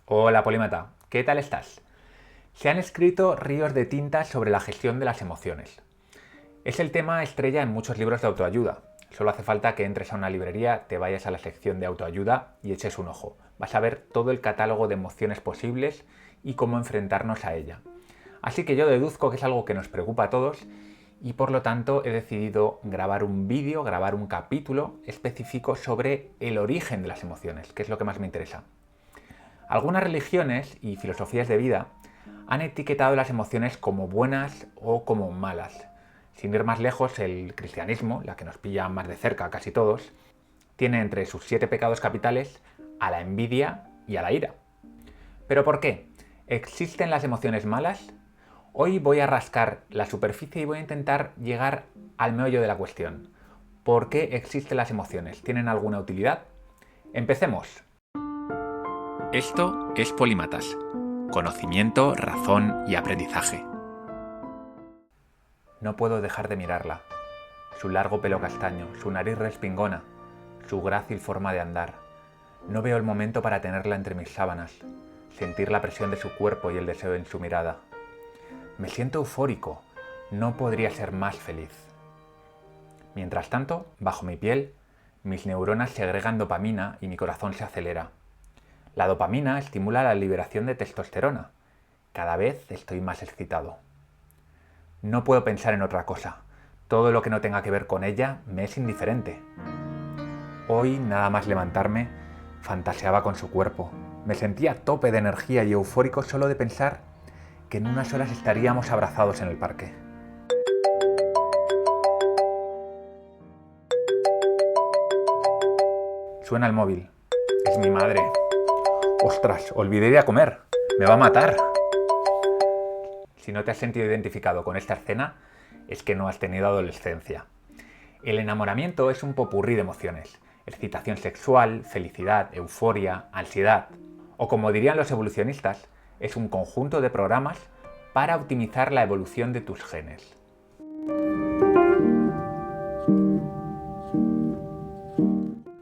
Hola Polímata, ¿qué tal estás? Se han escrito ríos de tinta sobre la gestión de las emociones. Es el tema estrella en muchos libros de autoayuda. Solo hace falta que entres a una librería, te vayas a la sección de autoayuda y eches un ojo. Vas a ver todo el catálogo de emociones posibles y cómo enfrentarnos a ella. Así que yo deduzco que es algo que nos preocupa a todos y por lo tanto he decidido grabar un vídeo, grabar un capítulo específico sobre el origen de las emociones, que es lo que más me interesa. Algunas religiones y filosofías de vida han etiquetado las emociones como buenas o como malas. Sin ir más lejos, el cristianismo, la que nos pilla más de cerca a casi todos, tiene entre sus 7 pecados capitales a la envidia y a la ira. ¿Pero por qué? ¿Existen las emociones malas? Hoy voy a rascar la superficie y voy a intentar llegar al meollo de la cuestión. ¿Por qué existen las emociones? ¿Tienen alguna utilidad? Empecemos. Esto es Polímatas. Conocimiento, razón y aprendizaje. No puedo dejar de mirarla. Su largo pelo castaño, su nariz respingona, su grácil forma de andar. No veo el momento para tenerla entre mis sábanas, sentir la presión de su cuerpo y el deseo en su mirada. Me siento eufórico. No podría ser más feliz. Mientras tanto, bajo mi piel, mis neuronas segregan dopamina y mi corazón se acelera. La dopamina estimula la liberación de testosterona. Cada vez estoy más excitado. No puedo pensar en otra cosa. Todo lo que no tenga que ver con ella me es indiferente. Hoy, nada más levantarme, fantaseaba con su cuerpo. Me sentía a tope de energía y eufórico solo de pensar que en unas horas estaríamos abrazados en el parque. Suena el móvil. Es mi madre. ¡Ostras! Olvidé ir a comer. ¡Me va a matar! Si no te has sentido identificado con esta escena, es que no has tenido adolescencia. El enamoramiento es un popurrí de emociones. Excitación sexual, felicidad, euforia, ansiedad. O como dirían los evolucionistas, es un conjunto de programas para optimizar la evolución de tus genes.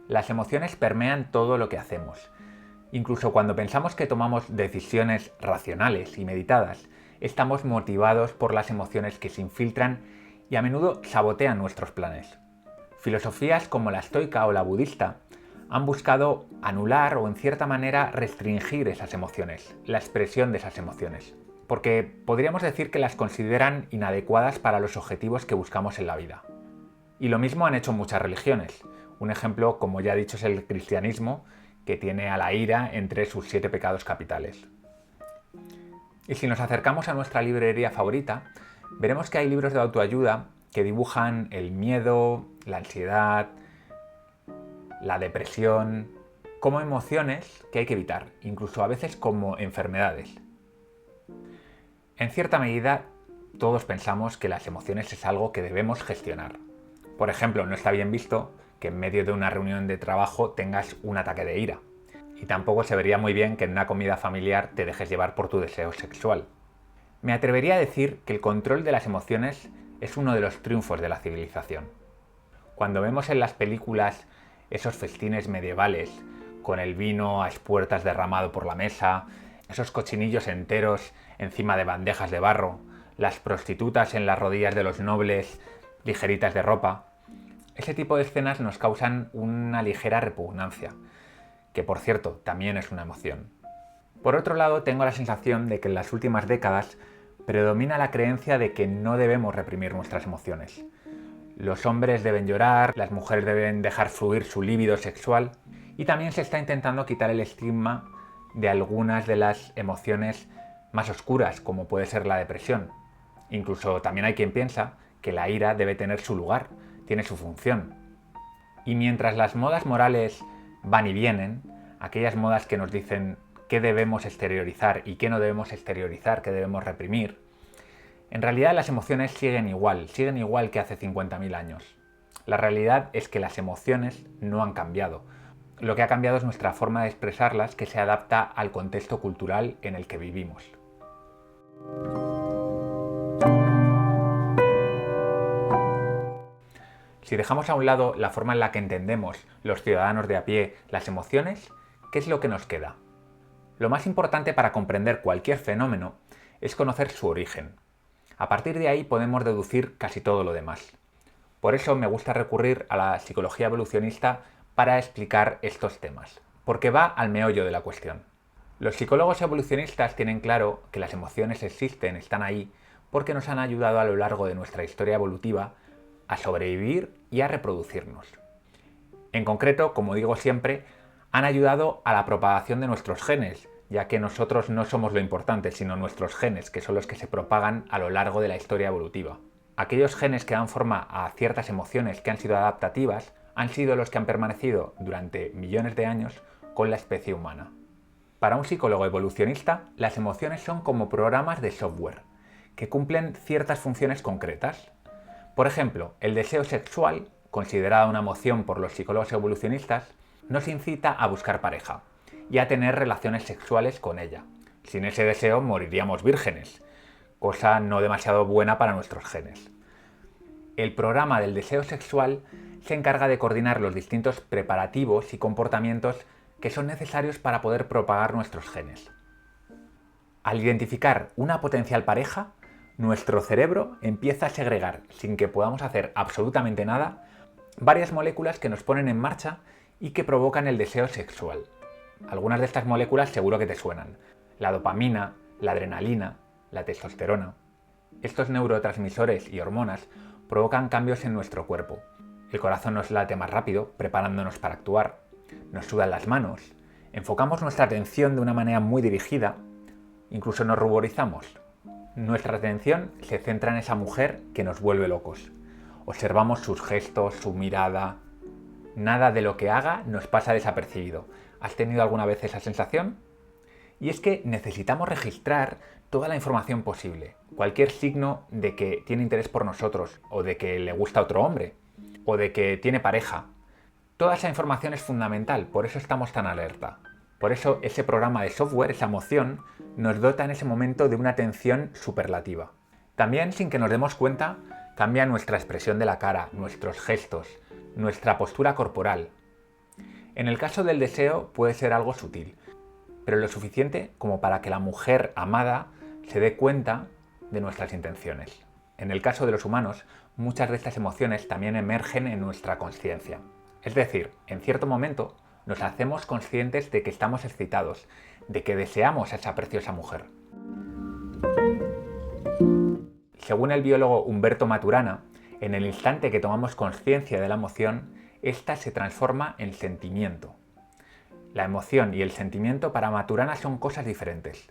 Las emociones permean todo lo que hacemos. Incluso cuando pensamos que tomamos decisiones racionales y meditadas, estamos motivados por las emociones que se infiltran y a menudo sabotean nuestros planes. Filosofías como la estoica o la budista han buscado anular o en cierta manera restringir esas emociones, la expresión de esas emociones, porque podríamos decir que las consideran inadecuadas para los objetivos que buscamos en la vida. Y lo mismo han hecho muchas religiones. Un ejemplo, como ya he dicho, es el cristianismo, que tiene a la ira entre sus 7 pecados capitales. Y si nos acercamos a nuestra librería favorita, veremos que hay libros de autoayuda que dibujan el miedo, la ansiedad, la depresión, como emociones que hay que evitar, incluso a veces como enfermedades. En cierta medida, todos pensamos que las emociones es algo que debemos gestionar. Por ejemplo, no está bien visto que en medio de una reunión de trabajo tengas un ataque de ira. Y tampoco se vería muy bien que en una comida familiar te dejes llevar por tu deseo sexual. Me atrevería a decir que el control de las emociones es uno de los triunfos de la civilización. Cuando vemos en las películas esos festines medievales, con el vino a espuertas derramado por la mesa, esos cochinillos enteros encima de bandejas de barro, las prostitutas en las rodillas de los nobles, ligeritas de ropa, ese tipo de escenas nos causan una ligera repugnancia, que por cierto también es una emoción. Por otro lado, tengo la sensación de que en las últimas décadas predomina la creencia de que no debemos reprimir nuestras emociones. Los hombres deben llorar, las mujeres deben dejar fluir su líbido sexual y también se está intentando quitar el estigma de algunas de las emociones más oscuras, como puede ser la depresión. Incluso también hay quien piensa que la ira debe tener su lugar, tiene su función. Y mientras las modas morales van y vienen, aquellas modas que nos dicen qué debemos exteriorizar y qué no debemos exteriorizar, qué debemos reprimir, en realidad las emociones siguen igual que hace 50.000 años. La realidad es que las emociones no han cambiado. Lo que ha cambiado es nuestra forma de expresarlas, que se adapta al contexto cultural en el que vivimos. Si dejamos a un lado la forma en la que entendemos los ciudadanos de a pie las emociones, ¿qué es lo que nos queda? Lo más importante para comprender cualquier fenómeno es conocer su origen. A partir de ahí podemos deducir casi todo lo demás. Por eso me gusta recurrir a la psicología evolucionista para explicar estos temas, porque va al meollo de la cuestión. Los psicólogos evolucionistas tienen claro que las emociones existen, están ahí, porque nos han ayudado a lo largo de nuestra historia evolutiva a sobrevivir y a reproducirnos. En concreto, como digo siempre, han ayudado a la propagación de nuestros genes, ya que nosotros no somos lo importante, sino nuestros genes, que son los que se propagan a lo largo de la historia evolutiva. Aquellos genes que dan forma a ciertas emociones que han sido adaptativas han sido los que han permanecido durante millones de años con la especie humana. Para un psicólogo evolucionista, las emociones son como programas de software, que cumplen ciertas funciones concretas. Por ejemplo, el deseo sexual, considerada una emoción por los psicólogos evolucionistas, nos incita a buscar pareja y a tener relaciones sexuales con ella. Sin ese deseo moriríamos vírgenes, cosa no demasiado buena para nuestros genes. El programa del deseo sexual se encarga de coordinar los distintos preparativos y comportamientos que son necesarios para poder propagar nuestros genes. Al identificar una potencial pareja, nuestro cerebro empieza a segregar, sin que podamos hacer absolutamente nada, varias moléculas que nos ponen en marcha y que provocan el deseo sexual. Algunas de estas moléculas seguro que te suenan: la dopamina, la adrenalina, la testosterona. Estos neurotransmisores y hormonas provocan cambios en nuestro cuerpo. El corazón nos late más rápido, preparándonos para actuar. Nos sudan las manos. Enfocamos nuestra atención de una manera muy dirigida. Incluso nos ruborizamos. Nuestra atención se centra en esa mujer que nos vuelve locos. Observamos sus gestos, su mirada. Nada de lo que haga nos pasa desapercibido. ¿Has tenido alguna vez esa sensación? Y es que necesitamos registrar toda la información posible. Cualquier signo de que tiene interés por nosotros, o de que le gusta otro hombre, o de que tiene pareja. Toda esa información es fundamental, por eso estamos tan alerta. Por eso ese programa de software, esa emoción, nos dota en ese momento de una atención superlativa. También, sin que nos demos cuenta, cambia nuestra expresión de la cara, nuestros gestos, nuestra postura corporal. En el caso del deseo puede ser algo sutil, pero lo suficiente como para que la mujer amada se dé cuenta de nuestras intenciones. En el caso de los humanos, muchas de estas emociones también emergen en nuestra conciencia. Es decir, en cierto momento nos hacemos conscientes de que estamos excitados, de que deseamos a esa preciosa mujer. Según el biólogo Humberto Maturana, en el instante que tomamos conciencia de la emoción, ésta se transforma en sentimiento. La emoción y el sentimiento para Maturana son cosas diferentes.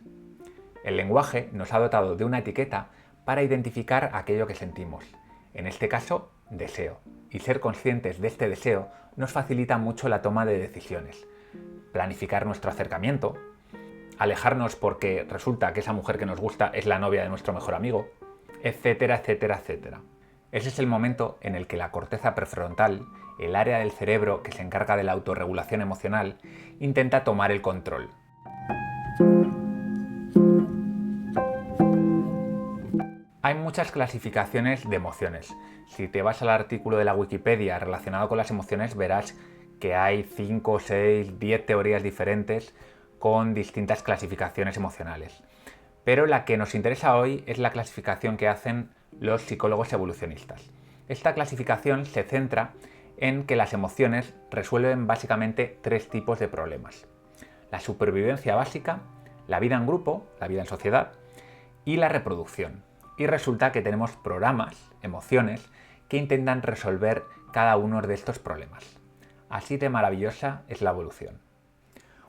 El lenguaje nos ha dotado de una etiqueta para identificar aquello que sentimos, en este caso, deseo. Y ser conscientes de este deseo nos facilita mucho la toma de decisiones. Planificar nuestro acercamiento, alejarnos porque resulta que esa mujer que nos gusta es la novia de nuestro mejor amigo, etcétera, etcétera, etcétera. Ese es el momento en el que la corteza prefrontal, el área del cerebro que se encarga de la autorregulación emocional, intenta tomar el control. Hay muchas clasificaciones de emociones. Si te vas al artículo de la Wikipedia relacionado con las emociones, verás que hay 5, 6, 10 teorías diferentes con distintas clasificaciones emocionales. Pero la que nos interesa hoy es la clasificación que hacen los psicólogos evolucionistas. Esta clasificación se centra en que las emociones resuelven básicamente 3 tipos de problemas: la supervivencia básica, la vida en grupo, la vida en sociedad, y la reproducción. Y resulta que tenemos programas, emociones, que intentan resolver cada uno de estos problemas. Así de maravillosa es la evolución.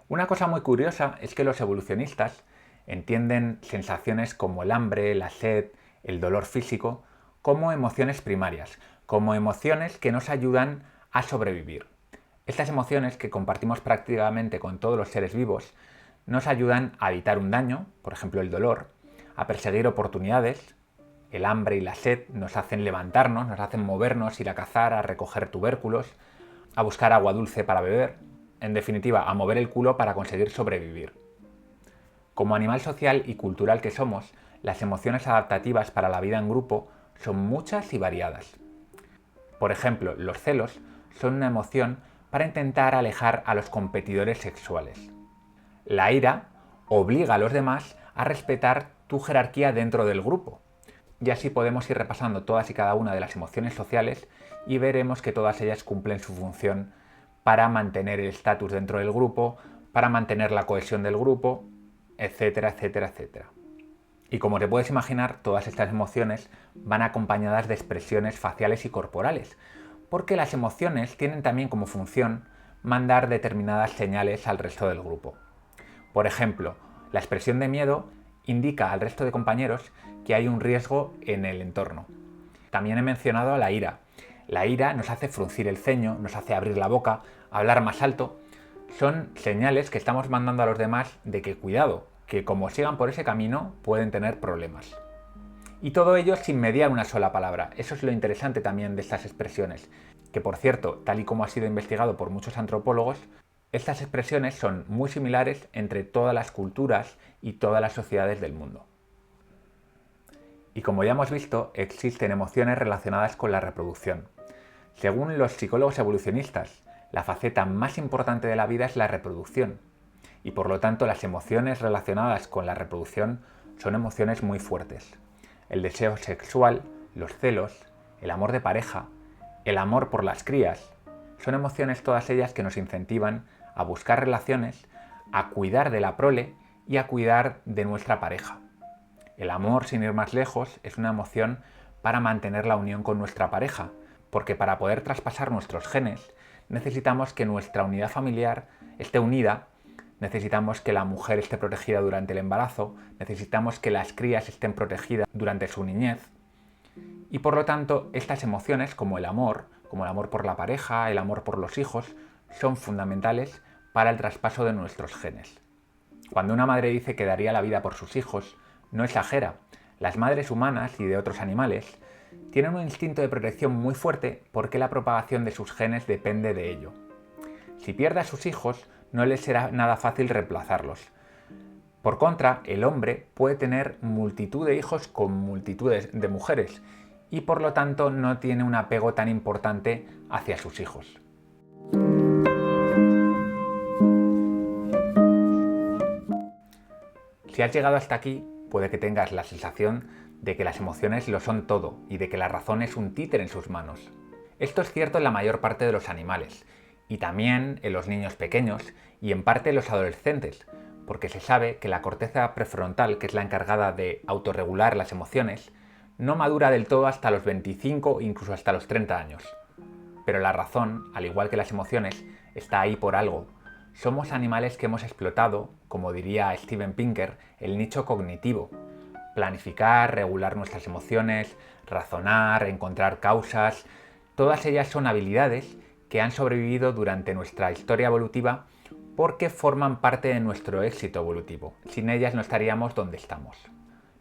Una cosa muy curiosa es que los evolucionistas entienden sensaciones como el hambre, la sed, el dolor físico, como emociones primarias, como emociones que nos ayudan a sobrevivir. Estas emociones, que compartimos prácticamente con todos los seres vivos, nos ayudan a evitar un daño, por ejemplo el dolor, a perseguir oportunidades. El hambre y la sed nos hacen levantarnos, nos hacen movernos, ir a cazar, a recoger tubérculos, a buscar agua dulce para beber, en definitiva, a mover el culo para conseguir sobrevivir. Como animal social y cultural que somos, las emociones adaptativas para la vida en grupo son muchas y variadas. Por ejemplo, los celos son una emoción para intentar alejar a los competidores sexuales. La ira obliga a los demás a respetar tu jerarquía dentro del grupo. Y así podemos ir repasando todas y cada una de las emociones sociales y veremos que todas ellas cumplen su función para mantener el estatus dentro del grupo, para mantener la cohesión del grupo, etcétera, etcétera, etcétera. Y como te puedes imaginar, todas estas emociones van acompañadas de expresiones faciales y corporales, porque las emociones tienen también como función mandar determinadas señales al resto del grupo. Por ejemplo, la expresión de miedo indica al resto de compañeros que hay un riesgo en el entorno. También he mencionado a la ira. La ira nos hace fruncir el ceño, nos hace abrir la boca, hablar más alto. Son señales que estamos mandando a los demás de que cuidado, que como sigan por ese camino pueden tener problemas. Y todo ello sin mediar una sola palabra. Eso es lo interesante también de estas expresiones. Que por cierto, tal y como ha sido investigado por muchos antropólogos, estas expresiones son muy similares entre todas las culturas y todas las sociedades del mundo. Y como ya hemos visto, existen emociones relacionadas con la reproducción. Según los psicólogos evolucionistas, la faceta más importante de la vida es la reproducción. Y por lo tanto, las emociones relacionadas con la reproducción son emociones muy fuertes. El deseo sexual, los celos, el amor de pareja, el amor por las crías, son emociones todas ellas que nos incentivan a buscar relaciones, a cuidar de la prole y a cuidar de nuestra pareja. El amor, sin ir más lejos, es una emoción para mantener la unión con nuestra pareja, porque para poder traspasar nuestros genes necesitamos que nuestra unidad familiar esté unida, necesitamos que la mujer esté protegida durante el embarazo, necesitamos que las crías estén protegidas durante su niñez, y por lo tanto estas emociones como el amor por la pareja, el amor por los hijos, son fundamentales para el traspaso de nuestros genes. Cuando una madre dice que daría la vida por sus hijos, no exagera. Las madres humanas y de otros animales tienen un instinto de protección muy fuerte porque la propagación de sus genes depende de ello. Si pierde a sus hijos, no les será nada fácil reemplazarlos. Por contra, el hombre puede tener multitud de hijos con multitudes de mujeres y por lo tanto no tiene un apego tan importante hacia sus hijos. Si has llegado hasta aquí, puede que tengas la sensación de que las emociones lo son todo y de que la razón es un títere en sus manos. Esto es cierto en la mayor parte de los animales, y también en los niños pequeños y en parte en los adolescentes, porque se sabe que la corteza prefrontal, que es la encargada de autorregular las emociones, no madura del todo hasta los 25 e incluso hasta los 30 años. Pero la razón, al igual que las emociones, está ahí por algo. Somos animales que hemos explotado, como diría Steven Pinker, el nicho cognitivo. Planificar, regular nuestras emociones, razonar, encontrar causas, todas ellas son habilidades que han sobrevivido durante nuestra historia evolutiva porque forman parte de nuestro éxito evolutivo. Sin ellas no estaríamos donde estamos.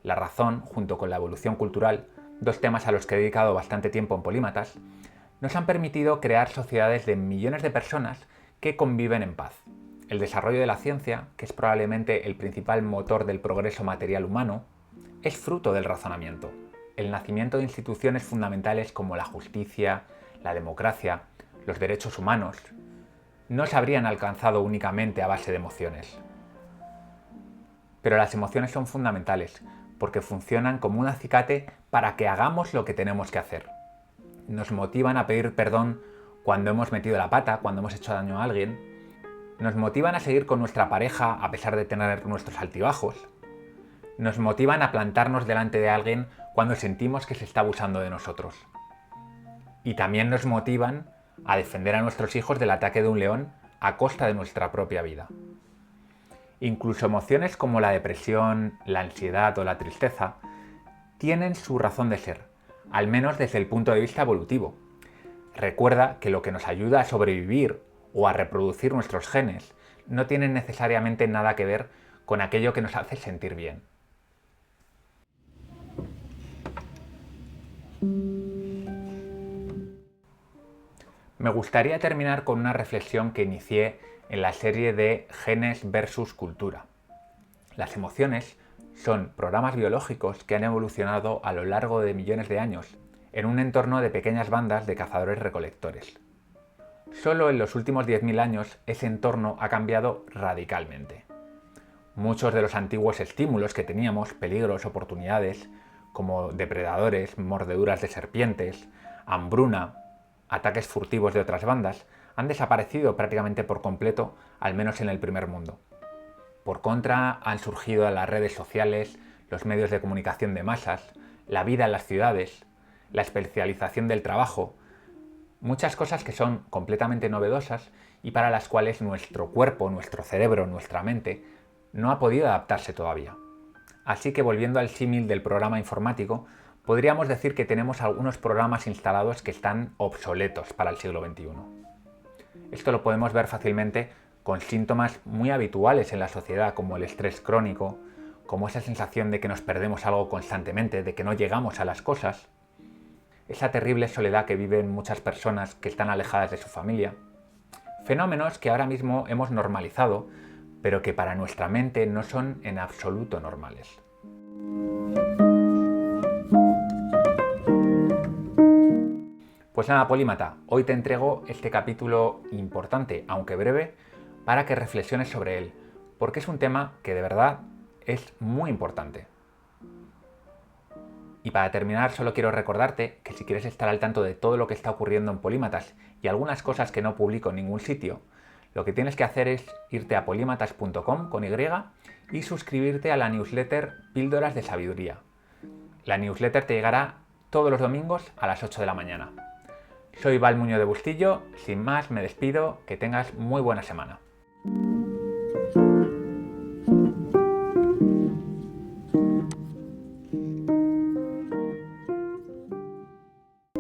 La razón, junto con la evolución cultural, dos temas a los que he dedicado bastante tiempo en Polímatas, nos han permitido crear sociedades de millones de personas que conviven en paz. El desarrollo de la ciencia, que es probablemente el principal motor del progreso material humano, es fruto del razonamiento. El nacimiento de instituciones fundamentales como la justicia, la democracia, los derechos humanos, no se habrían alcanzado únicamente a base de emociones. Pero las emociones son fundamentales, porque funcionan como un acicate para que hagamos lo que tenemos que hacer. Nos motivan a pedir perdón cuando hemos metido la pata, cuando hemos hecho daño a alguien. Nos motivan a seguir con nuestra pareja a pesar de tener nuestros altibajos. Nos motivan a plantarnos delante de alguien cuando sentimos que se está abusando de nosotros. Y también nos motivan a defender a nuestros hijos del ataque de un león a costa de nuestra propia vida. Incluso emociones como la depresión, la ansiedad o la tristeza tienen su razón de ser, al menos desde el punto de vista evolutivo. Recuerda que lo que nos ayuda a sobrevivir o a reproducir nuestros genes no tiene necesariamente nada que ver con aquello que nos hace sentir bien. Me gustaría terminar con una reflexión que inicié en la serie de Genes versus Cultura. Las emociones son programas biológicos que han evolucionado a lo largo de millones de años en un entorno de pequeñas bandas de cazadores-recolectores. Solo en los últimos 10.000 años ese entorno ha cambiado radicalmente. Muchos de los antiguos estímulos que teníamos, peligros, oportunidades, como depredadores, mordeduras de serpientes, hambruna, ataques furtivos de otras bandas, han desaparecido prácticamente por completo, al menos en el primer mundo. Por contra, han surgido las redes sociales, los medios de comunicación de masas, la vida en las ciudades, la especialización del trabajo, muchas cosas que son completamente novedosas y para las cuales nuestro cuerpo, nuestro cerebro, nuestra mente no ha podido adaptarse todavía. Así que volviendo al símil del programa informático, podríamos decir que tenemos algunos programas instalados que están obsoletos para el siglo XXI. Esto lo podemos ver fácilmente con síntomas muy habituales en la sociedad, como el estrés crónico, como esa sensación de que nos perdemos algo constantemente, de que no llegamos a las cosas, esa terrible soledad que viven muchas personas que están alejadas de su familia, fenómenos que ahora mismo hemos normalizado, pero que para nuestra mente no son en absoluto normales. Pues nada, polímata, hoy te entrego este capítulo importante, aunque breve, para que reflexiones sobre él, porque es un tema que de verdad es muy importante. Y para terminar, solo quiero recordarte que si quieres estar al tanto de todo lo que está ocurriendo en Polímatas y algunas cosas que no publico en ningún sitio, lo que tienes que hacer es irte a polímatas.com con Y y suscribirte a la newsletter Píldoras de Sabiduría. La newsletter te llegará todos los domingos a las 8 de la mañana. Soy Val Muñoz de Bustillo, sin más me despido, que tengas muy buena semana.